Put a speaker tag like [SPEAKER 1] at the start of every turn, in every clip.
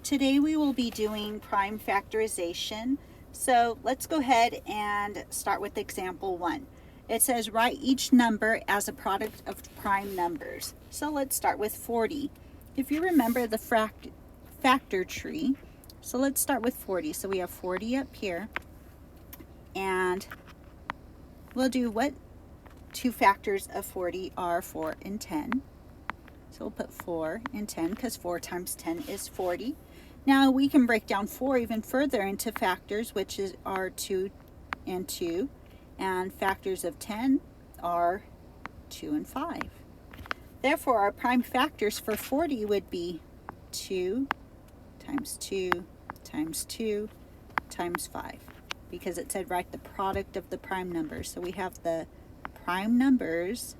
[SPEAKER 1] Today we will be doing prime factorization. So let's go ahead and start with example 1. It says write each number as a product of prime numbers. So let's start with 40. If you remember the factor tree, so let's start with 40. So we have 40 up here, and we'll do what two factors of 40 are 4 and 10. So we'll put 4 and 10 because 4 times 10 is 40. Now we can break down 4 even further into factors, which are 2 and 2, and factors of 10 are 2 and 5. Therefore, our prime factors for 40 would be 2 times 2 times 2 times 5, because it said write the product of the prime numbers. So we have the prime numbers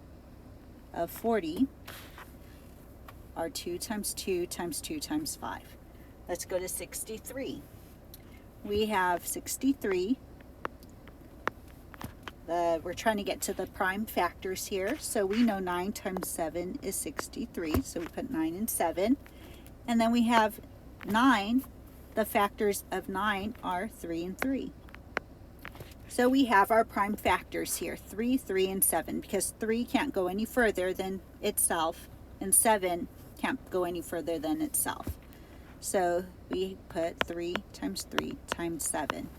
[SPEAKER 1] of 40 are 2 times 2 times 2 times 5. Let's go to 63. We have 63. We're trying to get to the prime factors here. So we know 9 times 7 is 63. So we put 9 and 7. And then we have 9. The factors of 9 are 3 and 3. So we have our prime factors here, 3, 3, and 7, because 3 can't go any further than itself, and 7 can't go any further than itself. So we put 3 times 3 times 7.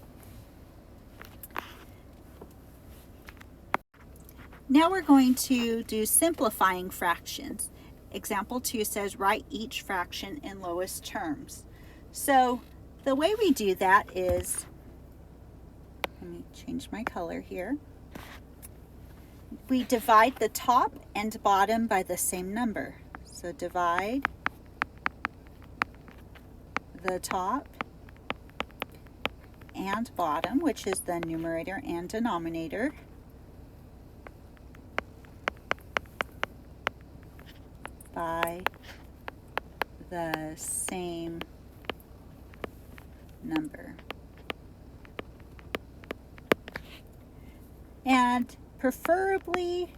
[SPEAKER 1] Now we're going to do simplifying fractions. Example 2 says write each fraction in lowest terms. So the way we do that is, let me change my color here. We divide the top and bottom by the same number. So divide the top and bottom, which is the numerator and denominator, by the same number. And preferably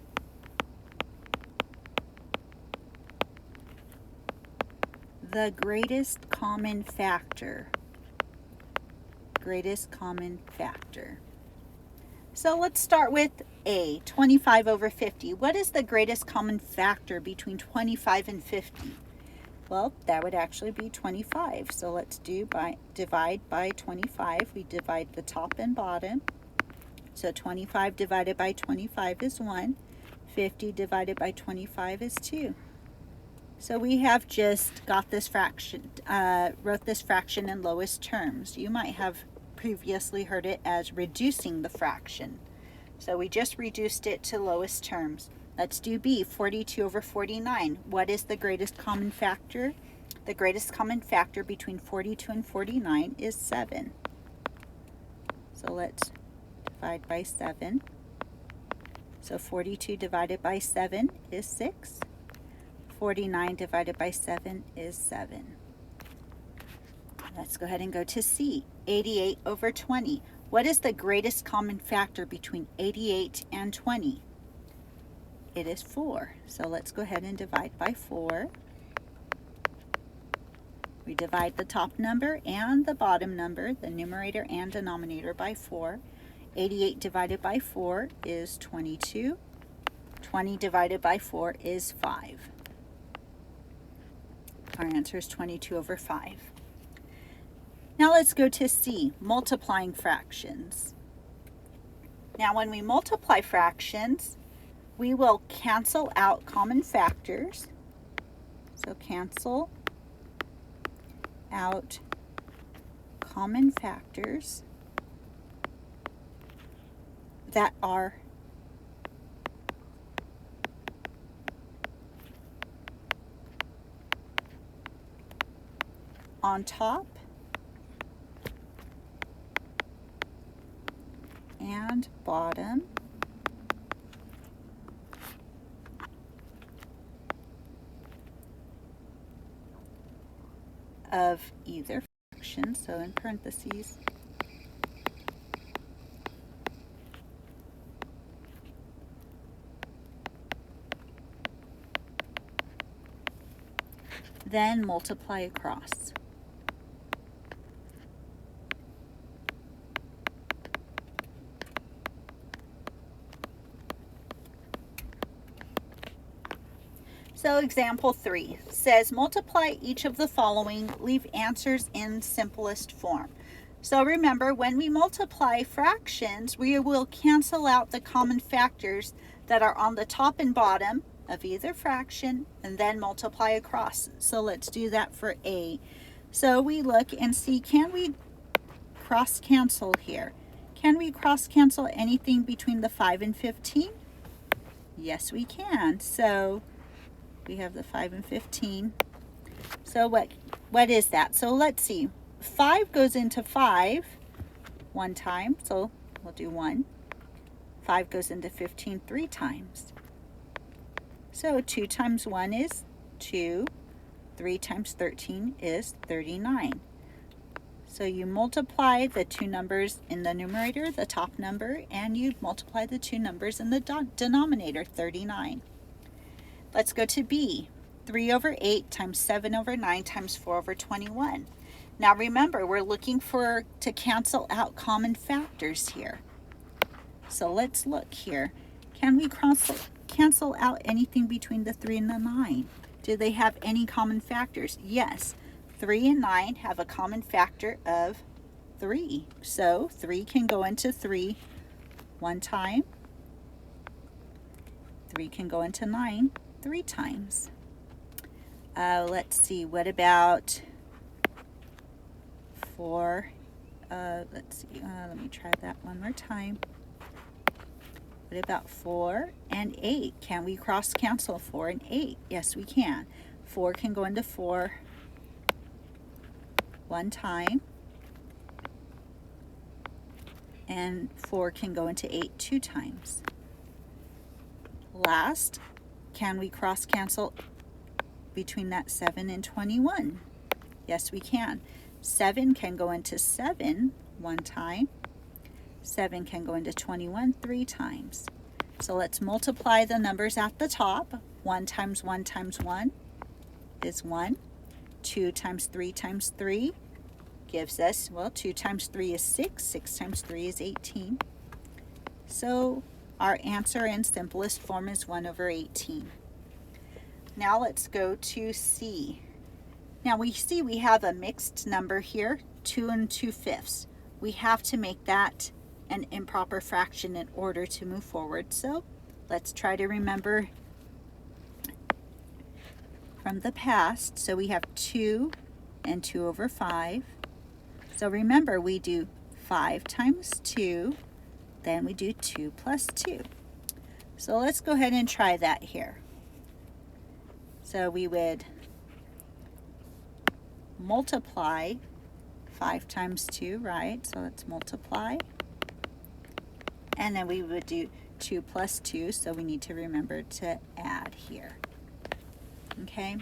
[SPEAKER 1] the greatest common factor. Greatest common factor. So let's start with A, 25 over 50. What is the greatest common factor between 25 and 50? Well, that would actually be 25. So let's divide by 25. We divide the top and bottom. So 25 divided by 25 is 1. 50 divided by 25 is 2. So we have just got this fraction, wrote this fraction in lowest terms. You might have previously heard it as reducing the fraction. So we just reduced it to lowest terms. Let's do B, 42 over 49. What is the greatest common factor? The greatest common factor between 42 and 49 is 7. So let's divide by 7. So 42 divided by 7 is 6. 49 divided by 7 is 7. Let's go ahead and go to C, 88 over 20. What is the greatest common factor between 88 and 20? It is 4. So let's go ahead and divide by 4. We divide the top number and the bottom number, the numerator and denominator, by 4. 88 divided by 4 is 22. 20 divided by 4 is 5. Our answer is 22 over 5. Now let's go to C, multiplying fractions. Now when we multiply fractions, we will cancel out common factors. So cancel out common factors that are on top and bottom of either fraction, so in parentheses, then multiply across. So example 3 says multiply each of the following, leave answers in simplest form. So remember, when we multiply fractions, we will cancel out the common factors that are on the top and bottom of either fraction and then multiply across. So let's do that for A. So we look and see, can we cross cancel here? Can we cross cancel anything between the 5 and 15? Yes, we can. So we have the 5 and 15. So what is that? So let's see. 5 goes into 5 one time, so we'll do 1. 5 goes into 15 3 times. So 2 times 1 is 2. 3 times 13 is 39. So you multiply the two numbers in the numerator, the top number, and you multiply the two numbers in the denominator, 39. Let's go to B. 3 over 8 times 7 over 9 times 4 over 21. Now remember, we're looking to cancel out common factors here. So let's look here. Can we cancel out anything between the 3 and the 9? Do they have any common factors? Yes. 3 and 9 have a common factor of 3. So 3 can go into 3 one time. 3 can go into 9 3 times. Let's see, what about 4? Let's see, let me try that one more time. What about 4 and 8? Can we cross cancel 4 and 8? Yes, we can. 4 can go into 4 one time, and 4 can go into 8 2 times. Last, can we cross cancel between that 7 and 21? Yes, we can. 7 can go into 7 one time. 7 can go into 21 3 times. So let's multiply the numbers at the top. 1 times 1 times 1 is 1. 2 times 3 gives us, well, 2 times 3 is 6. 6 times 3 is 18. So our answer in simplest form is 1 over 18. Now let's go to C. Now we see we have a mixed number here, 2 and 2/5. We have to make that an improper fraction in order to move forward. So let's try to remember from the past. So we have 2 and 2 over 5. So remember, we do 5 times 2, then we do 2 plus 2. So let's go ahead and try that here. So we would multiply 5 times 2, right? So let's multiply. And then we would do 2 plus 2, so we need to remember to add here. Okay?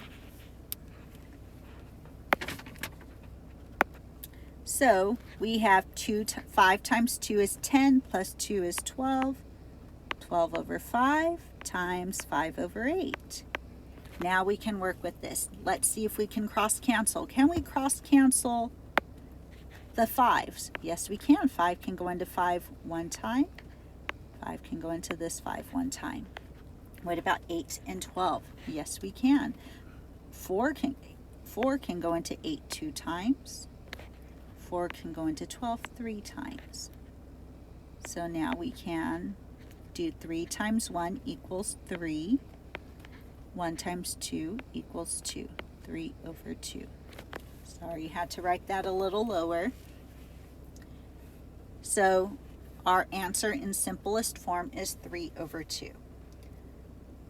[SPEAKER 1] So we have 5 times 2 is 10, plus 2 is 12. 12 over 5 times 5 over 8. Now we can work with this. Let's see if we can cross cancel. Can we cross cancel the 5s? Yes, we can. 5 can go into 5 one time. 5 can go into this 5 one time. What about 8 and 12? Yes, we can. 4 can go into 8 2 times. 4 can go into 12 3 times. So now we can do 3 times 1 equals 3. 1 times 2 equals 2. 3 over 2. Sorry, had to write that a little lower. So our answer in simplest form is 3 over 2.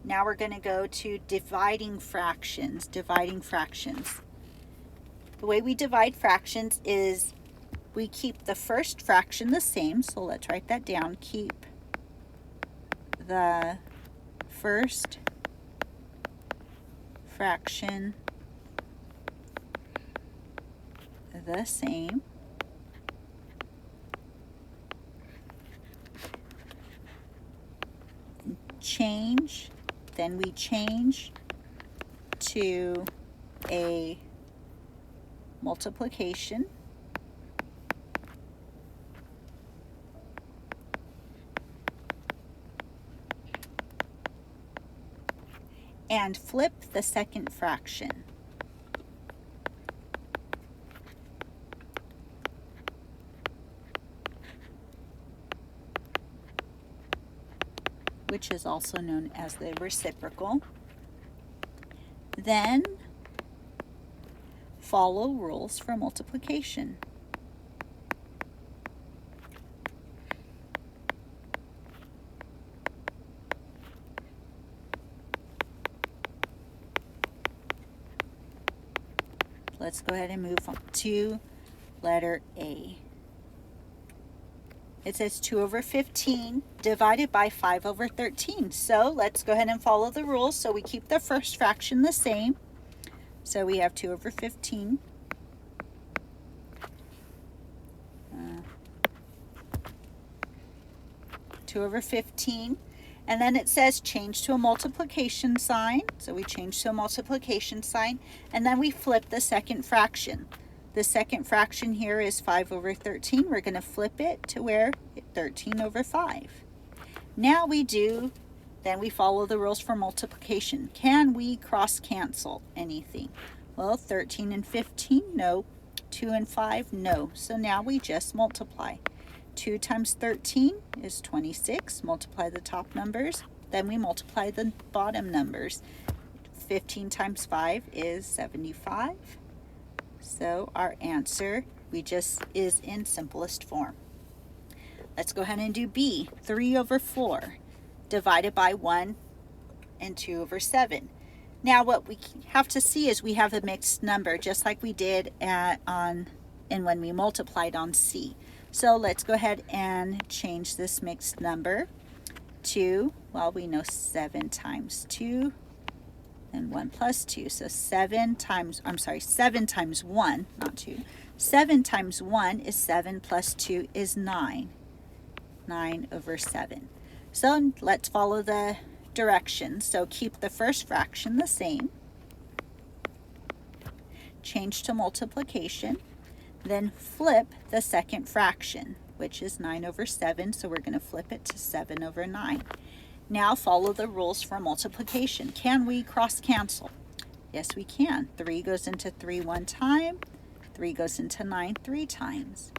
[SPEAKER 1] Now we're going to go to dividing fractions. Dividing fractions. The way we divide fractions is we keep the first fraction the same. So let's write that down. Keep the first fraction the same. Then we change to a multiplication. and flip the second fraction. Which is also known as the reciprocal. Then follow rules for multiplication. Let's go ahead and move on to letter A. It says 2 over 15 divided by 5 over 13. So let's go ahead and follow the rules. So we keep the first fraction the same. So we have 2 over 15. 2 over 15. And then it says change to a multiplication sign. So we change to a multiplication sign. And then we flip the second fraction. The second fraction here is 5 over 13. We're going to flip it to where 13 over 5. Now then we follow the rules for multiplication. Can we cross cancel anything? Well, 13 and 15, no. 2 and 5, no. So now we just multiply. 2 times 13 is 26. Multiply the top numbers. Then we multiply the bottom numbers. 15 times 5 is 75. So our answer is in simplest form. Let's go ahead and do B. 3 over 4 divided by 1 and 2 over 7. Now what we have to see is we have a mixed number just like we did when we multiplied on C. So let's go ahead and change this mixed number to, well, we know 7 times 2 and 1 plus 2. So 7 times 1, not 2. 7 times 1 is 7 plus 2 is 9. 9 over 7. So let's follow the directions. So keep the first fraction the same. Change to multiplication. Then flip the second fraction, which is 9 over 7. So we're going to flip it to 7 over 9. Now follow the rules for multiplication. Can we cross cancel? Yes, we can. 3 goes into 3 one time. 3 goes into 9 3 times.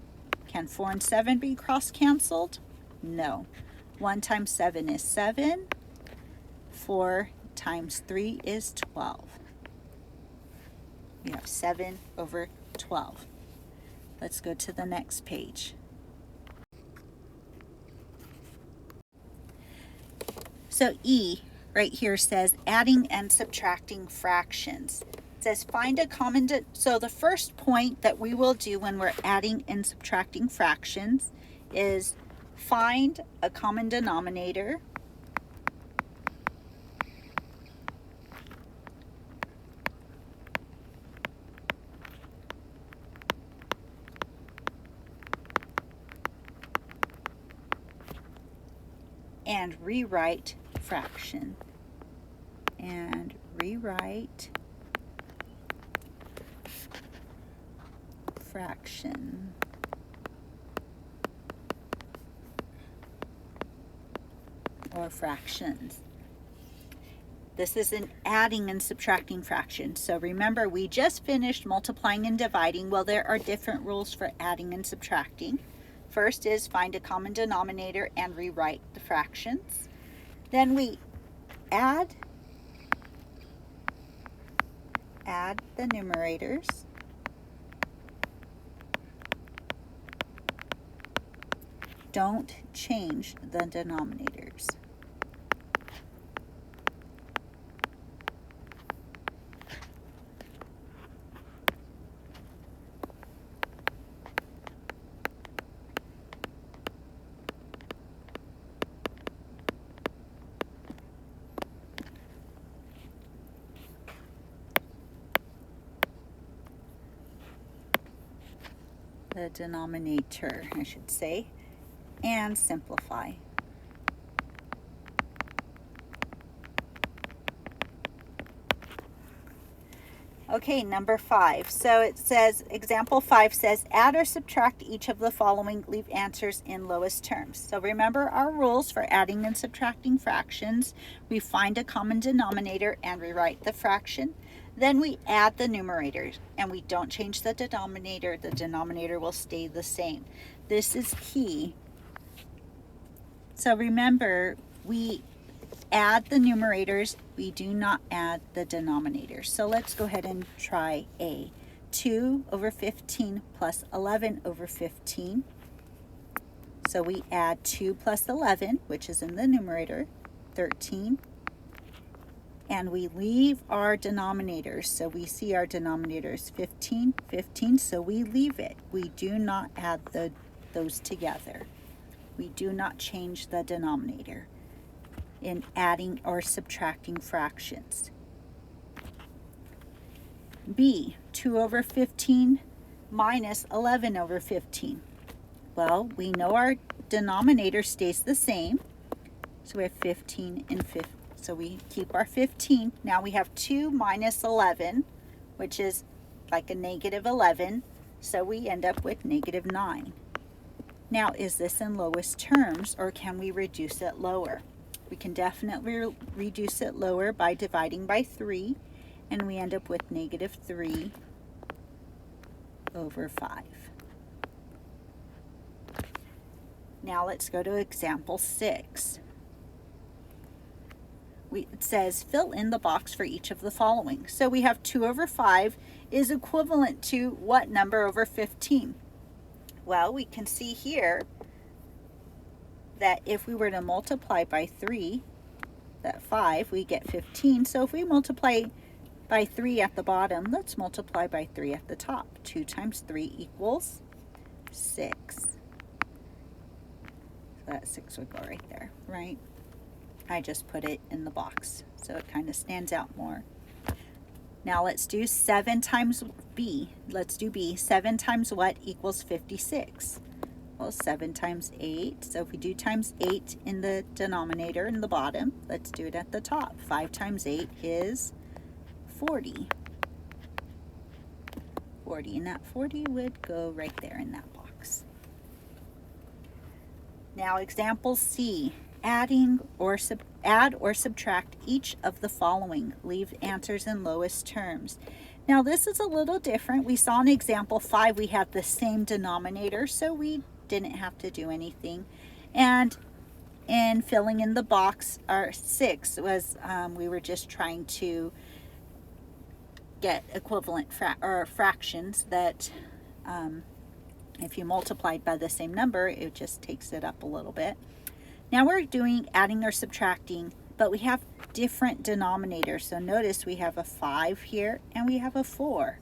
[SPEAKER 1] Can 4 and 7 be cross canceled? No. 1 times 7 is 7. 4 times 3 is 12. We have 7 over 12. Let's go to the next page. So E right here says adding and subtracting fractions. It says find a common, so the first point that we will do when we're adding and subtracting fractions is find a common denominator and rewrite fraction. And rewrite fraction. Or fractions. This is an adding and subtracting fraction. So remember, we just finished multiplying and dividing. Well, there are different rules for adding and subtracting. First is find a common denominator and rewrite the fractions. Then we add the numerators. Don't change the denominators. The denominator, I should say, and simplify. Okay, number 5. So it says, example 5 says, add or subtract each of the following, leave answers in lowest terms. So remember our rules for adding and subtracting fractions. We find a common denominator and rewrite the fraction. Then we add the numerators and we don't change the denominator. The denominator will stay the same. This is key. So remember, we add the numerators, we do not add the denominators. So let's go ahead and try A. 2 over 15 plus 11 over 15. So we add 2 plus 11, which is in the numerator, 13. And we leave our denominators. So we see our denominators 15, 15, so we leave it. We do not add those together. We do not change the denominator in adding or subtracting fractions. B, 2 over 15 minus 11 over 15. Well, we know our denominator stays the same, so we have 15 and 15. So we keep our 15. Now we have 2 minus 11, which is like a negative 11, so we end up with negative 9. Now, is this in lowest terms, or can we reduce it lower? We can definitely reduce it lower by dividing by 3, and we end up with negative 3 over 5. Now let's go to example 6. It says, fill in the box for each of the following. So we have 2 over 5 is equivalent to what number over 15? Well, we can see here that if we were to multiply by 3, that 5, we get 15. So if we multiply by 3 at the bottom, let's multiply by 3 at the top. 2 times 3 equals 6. So that 6 would go right there, right? I just put it in the box, so it kind of stands out more. Now let's do 7 times B. Let's do B. 7 times what equals 56? Well, 7 times 8. So if we do times 8 in the denominator in the bottom, let's do it at the top. 5 times 8 is 40. 40, and that 40 would go right there in that box. Now example C. Add or subtract each of the following. Leave answers in lowest terms. Now this is a little different. We saw in example 5 we had the same denominator, so we didn't have to do anything. And in filling in the box, our 6 was we were just trying to get equivalent fractions that if you multiplied by the same number, it just takes it up a little bit. Now we're doing adding or subtracting, but we have different denominators. So notice we have a 5 here and we have a 4.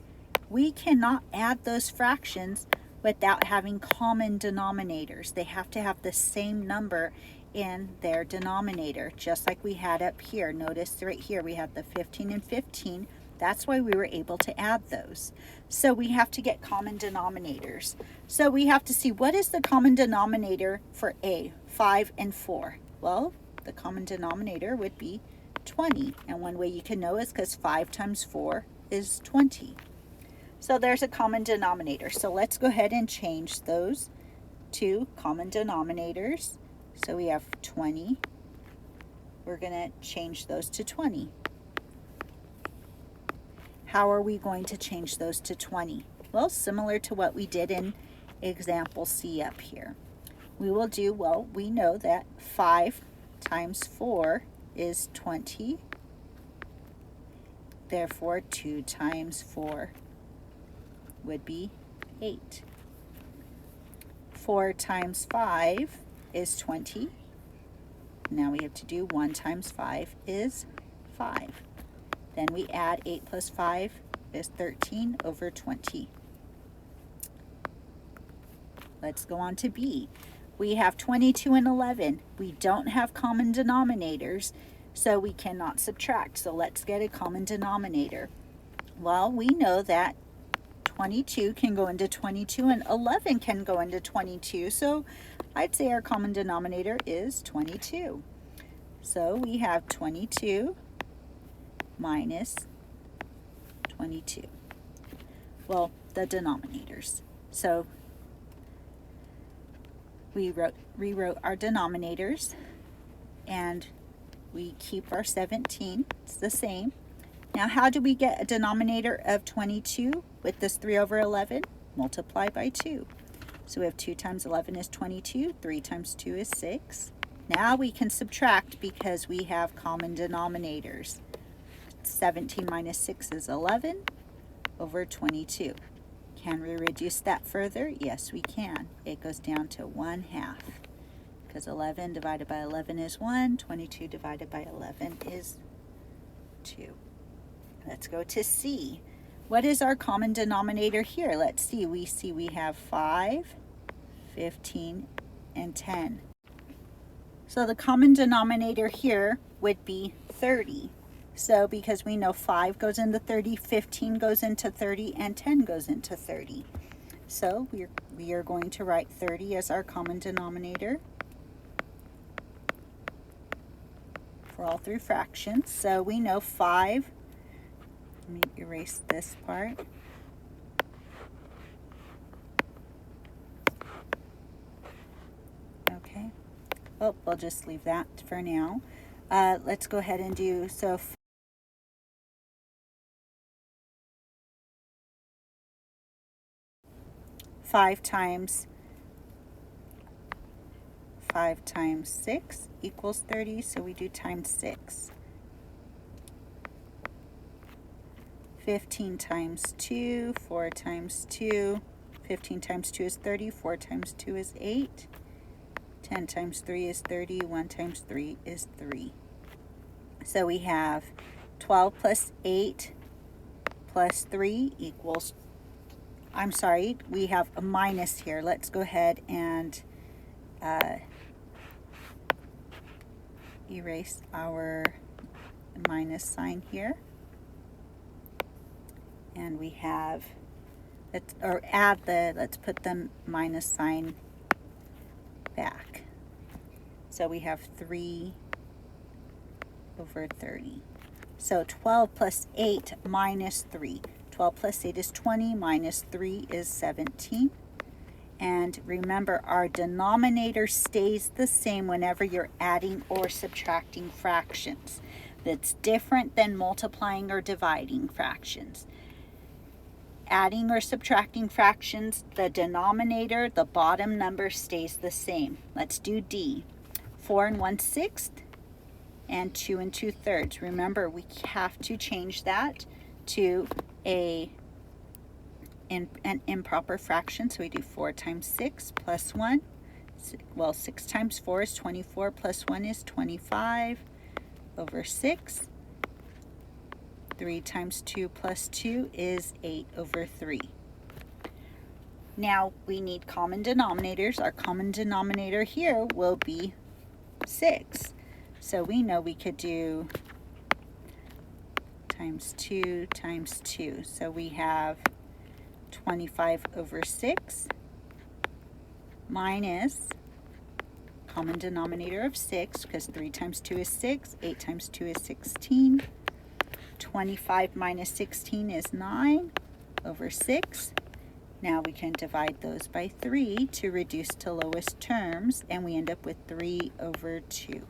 [SPEAKER 1] We cannot add those fractions without having common denominators. They have to have the same number in their denominator, just like we had up here. Notice right here we have the 15 and 15. That's why we were able to add those. So we have to get common denominators. So we have to see, what is the common denominator for A, 5 and 4? Well, the common denominator would be 20. And one way you can know is because 5 times 4 is 20. So there's a common denominator. So let's go ahead and change those to common denominators. So we have 20. We're going to change those to 20. How are we going to change those to 20? Well, similar to what we did in example C up here. We will do, well, we know that 5 times 4 is 20. Therefore, 2 times 4 would be 8. 4 times 5 is 20. Now we have to do 1 times 5 is 5. Then we add 8 plus 5 is 13 over 20. Let's go on to B. We have 22 and 11. We don't have common denominators, so we cannot subtract. So let's get a common denominator. Well, we know that 22 can go into 22 and 11 can go into 22. So I'd say our common denominator is 22. So we have 22 minus 22. Well, the denominators. So we rewrote our denominators, and we keep our 17. It's the same. Now, how do we get a denominator of 22 with this 3 over 11? Multiply by 2. So we have 2 times 11 is 22. 3 times 2 is 6. Now we can subtract because we have common denominators. 17 minus 6 is 11 over 22. Can we reduce that further? Yes, we can. It goes down to 1/2 because 11 divided by 11 is 1. 22 divided by 11 is 2. Let's go to C. What is our common denominator here? Let's see. We have 5, 15, and 10. So the common denominator here would be 30. So because we know 5 goes into 30, 15 goes into 30, and 10 goes into 30. So we are going to write 30 as our common denominator for all three fractions. So we know 5, let me erase this part. Okay, well, we'll just leave that for now. Let's go ahead and do, so 5 times 6 equals 30, so we do times 6. 15 times 2, 4 times 2, 15 times 2 is 30, 4 times 2 is 8, 10 times 3 is 30, 1 times 3 is 3. So we have 12 plus 8 plus 3 equals, I'm sorry, we have a minus here. Let's go ahead and erase our minus sign here. And we have, let's put the minus sign back. So we have 3 over 30. So 12 plus 8 minus 3. 12 plus 8 is 20, minus 3 is 17. And remember, our denominator stays the same whenever you're adding or subtracting fractions. That's different than multiplying or dividing fractions. Adding or subtracting fractions, the denominator, the bottom number stays the same. Let's do D. 4 1/6 and 2 2/3. Remember, we have to change that to an improper fraction. So we do 4 times 6 plus 1. Well, 6 times 4 is 24 plus 1 is 25 over 6. 3 times 2 plus 2 is 8 over 3. Now we need common denominators. Our common denominator here will be 6. So we know we could do times 2 times 2. So we have 25 over 6 minus common denominator of 6, because 3 times 2 is 6, 8 times 2 is 16. 25 minus 16 is 9 over 6. Now we can divide those by 3 to reduce to lowest terms, and we end up with 3 over 2.